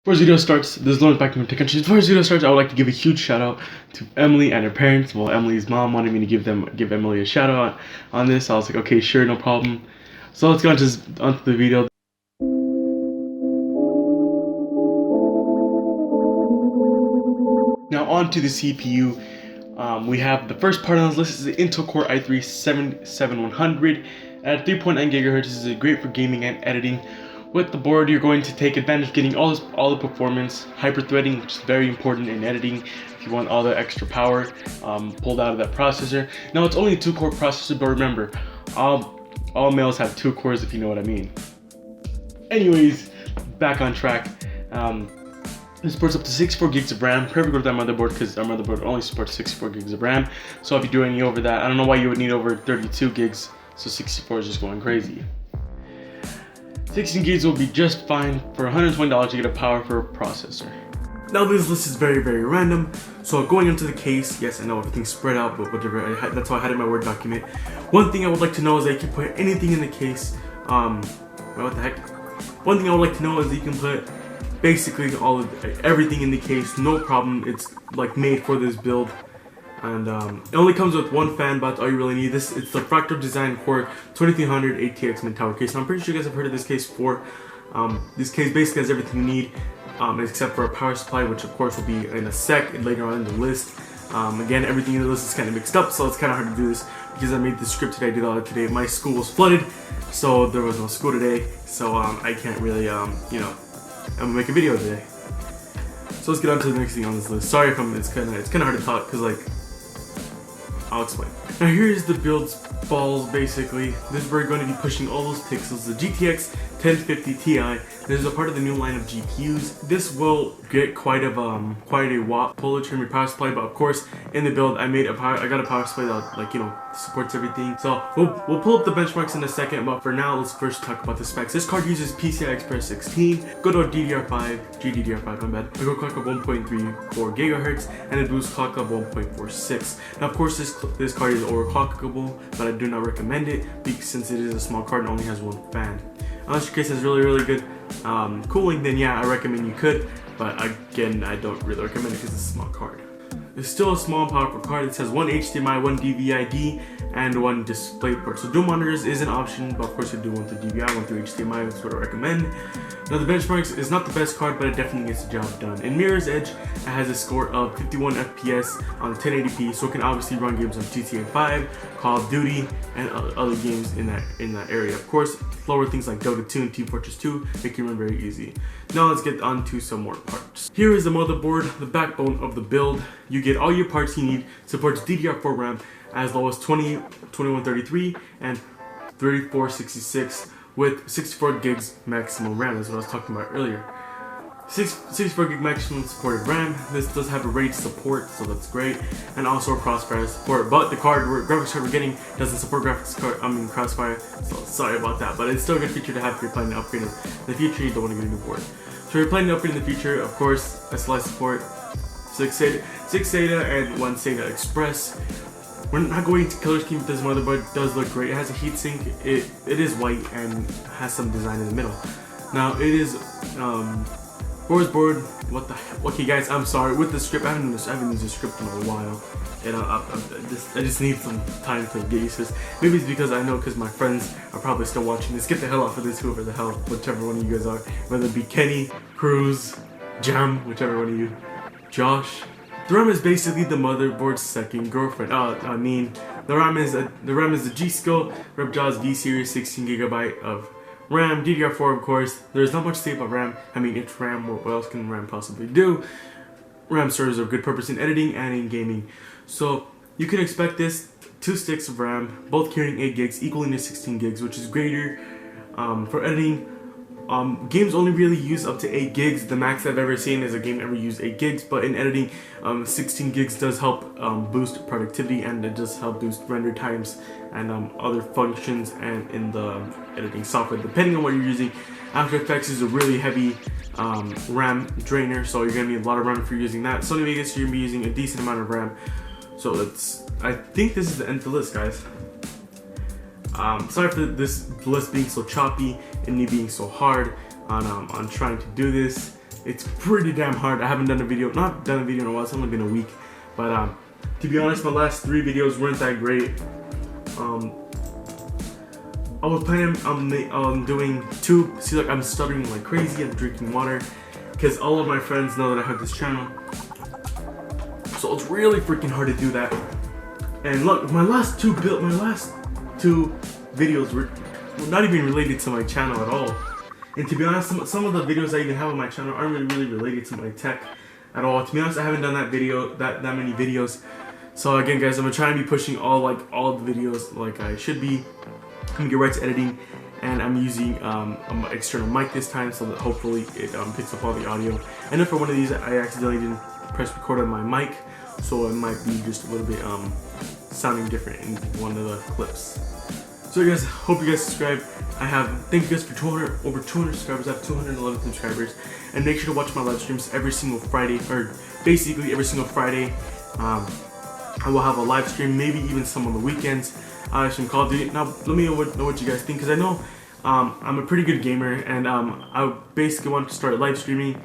Before this video starts, this is Lauren back from Tech Country. Before this video starts, I would like to give a huge shout out to Emily and her parents. Well, Emily's mom wanted me to give Emily a shout out on this. I was like, okay, sure, no problem. So let's go onto the video. Now onto the CPU. We have the first part on this list is the Intel Core i3 7100 at 3.9 GHz. This is great for gaming and editing. With the board, you're going to take advantage of getting all the performance, hyper-threading, which is very important in editing if you want all the extra power pulled out of that processor. Now, it's only a 2-core processor, but remember, all males have 2 cores, if you know what I mean. Anyways, back on track. This supports up to 64 gigs of RAM. Perfect with that motherboard because our motherboard only supports 64 gigs of RAM. So if you do any over that, I don't know why you would need over 32 gigs, so 64 is just going crazy. 16 gigs will be just fine for $120 to get a powerful processor. Now this list is very, very random. So going into the case, yes, I know everything's spread out, but whatever. That's how I had it in my Word document. One thing I would like to know is that you can put anything in the case. What the heck? One thing I would like to know is that you can put basically everything in the case, no problem. It's like made for this build. And it only comes with one fan, but that's all you really need. It's the Fractal Design Core 2300 ATX mid-tower case. Now, I'm pretty sure you guys have heard of this case before. This case basically has everything you need, except for a power supply, which of course will be in a sec and later on in the list. Again, everything in the list is kind of mixed up, so it's kind of hard to do this because I made this script today. I did all that today. My school was flooded, so there was no school today. So I can't really, I'm gonna make a video today. So let's get on to the next thing on this list. Sorry if it's kind of hard to talk because like. I'll explain. Now here's the build's balls basically. This is where you're going to be pushing all those pixels. The GTX1050 Ti. This is a part of the new line of GPUs. This will get quite a watt pullage from your power supply, but of course in the build I got a power supply that supports everything. So we'll pull up the benchmarks in a second, but for now let's first talk about the specs. This card uses PCI Express 16, good old GDDR5, my bad. A good clock of 1.34 GHz and a boost clock of 1.46. Now of course this card is overclockable, but I do not recommend it since it is a small card and only has one fan. Unless your case has really good cooling, then yeah, I recommend you could, but again, I don't really recommend it because it's a small card. It's still a small and powerful card. It has one HDMI, one DVI-D, and one display port. So dual monitors is an option, but of course you do want the DVI, one through HDMI, that's what I recommend. Now the benchmarks is not the best card, but it definitely gets the job done. In Mirror's Edge, it has a score of 51 FPS on 1080p, so it can obviously run games on GTA 5, Call of Duty, and other games in that area. Of course, lower things like Dota 2 and Team Fortress 2, it can run very easy. Now let's get on to some more parts. Here is the motherboard, the backbone of the build. You get all your parts you need. Supports DDR4 RAM as low as 2133 and 3466 with 64 gigs maximum RAM. That's what I was talking about earlier. 64 gig maximum supported RAM. This does have a RAID support, so that's great, and also a crossfire support. But the graphics card we're getting doesn't support crossfire. So sorry about that, but it's still a good feature to have if you're planning to upgrade in the future. You don't want to get a new board. So if you're planning to upgrade in the future, of course, SLI support, 6 SATA and 1 SATA Express. We're not going to color scheme with this motherboard. It does look great. It has a heatsink. It is white and has some design in the middle. Now it is board. What the heck? Okay, guys, I'm sorry with the script. I haven't used the script in a while, and I just need some time to get used to this. Maybe it's because because my friends are probably still watching this. Get the hell off of this, whoever the hell, whichever one of you guys are, whether it be Kenny, Cruz, Jam, whichever one of you, Josh. The RAM is basically the motherboard's second girlfriend. The RAM is the G-Skill Ripjaws V Series 16GB of RAM, DDR4 of course. There's not much to say about RAM. I mean, it's RAM, what else can RAM possibly do? RAM serves a good purpose in editing and in gaming. So you can expect this 2 sticks of RAM, both carrying 8 gigs, equaling to 16 gigs, which is greater for editing. Games only really use up to 8 gigs. The max I've ever seen is a game ever use 8 gigs, but in editing, 16 gigs does help boost productivity, and it does help boost render times and other functions and in the editing software, depending on what you're using. After Effects is a really heavy RAM drainer, so you're gonna need a lot of RAM if you're using that. Sony Vegas, you're gonna be using a decent amount of RAM. So I think this is the end of the list, guys. Sorry for this list being so choppy and me being so hard on trying to do this. It's pretty damn hard. I haven't done a video, not done a video in a while. It's only been a week, but to be honest, my last 3 videos weren't that great. I was planning on doing 2. See, like, I'm stuttering like crazy. I'm drinking water because all of my friends know that I have this channel. So it's really freaking hard to do that. And look, my last two videos were not even related to my channel at all. And to be honest, some of the videos I even have on my channel aren't really related to my tech at all. To be honest, I haven't done that many videos. So again, guys, I'm gonna try and be pushing all the videos like I should be. I'm gonna get right to editing, and I'm using an external mic this time, so that hopefully it picks up all the audio. I know for one of these I accidentally didn't press record on my mic, so it might be just a little bit sounding different in one of the clips. So guys, hope you guys subscribe. Thank you guys for over 200 subscribers. I have 211 subscribers, and make sure to watch my live streams every single Friday, or basically every single Friday. I will have a live stream, maybe even some on the weekends. Some Call of Duty. Now, let me know what you guys think, because I know I'm a pretty good gamer, and I basically want to start live streaming.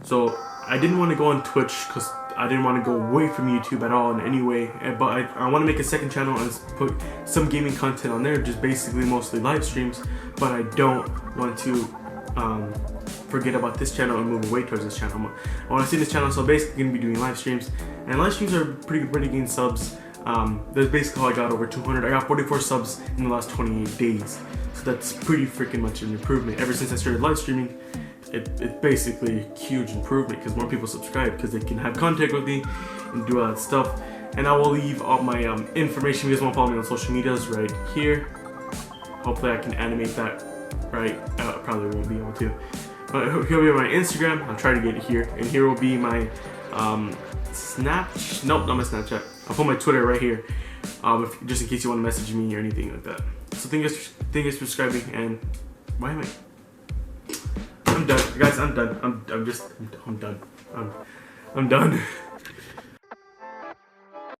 So I didn't want to go on Twitch because I didn't want to go away from YouTube at all in any way. But I want to make a second channel and put some gaming content on there, just basically mostly live streams. But I don't want to forget about this channel and move away towards this channel. I want to see this channel, so basically going to be doing live streams. And live streams are pretty good way to gain subs. That's basically how I got over 200. I got 44 subs in the last 28 days. So that's pretty freaking much an improvement. Ever since I started live streaming, it's basically a huge improvement because more people subscribe because they can have contact with me and do all that stuff. And I will leave all my information. If you guys want to follow me on social medias right here. Hopefully I can animate that right. I probably won't be able to. But here will be my Instagram. I'll try to get it here. And here will be my nope, not my Snapchat. I'll put my Twitter right here, just in case you want to message me or anything like that. So thank you guys for subscribing, and why am I'm done, guys. I'm done. I'm done. I'm done.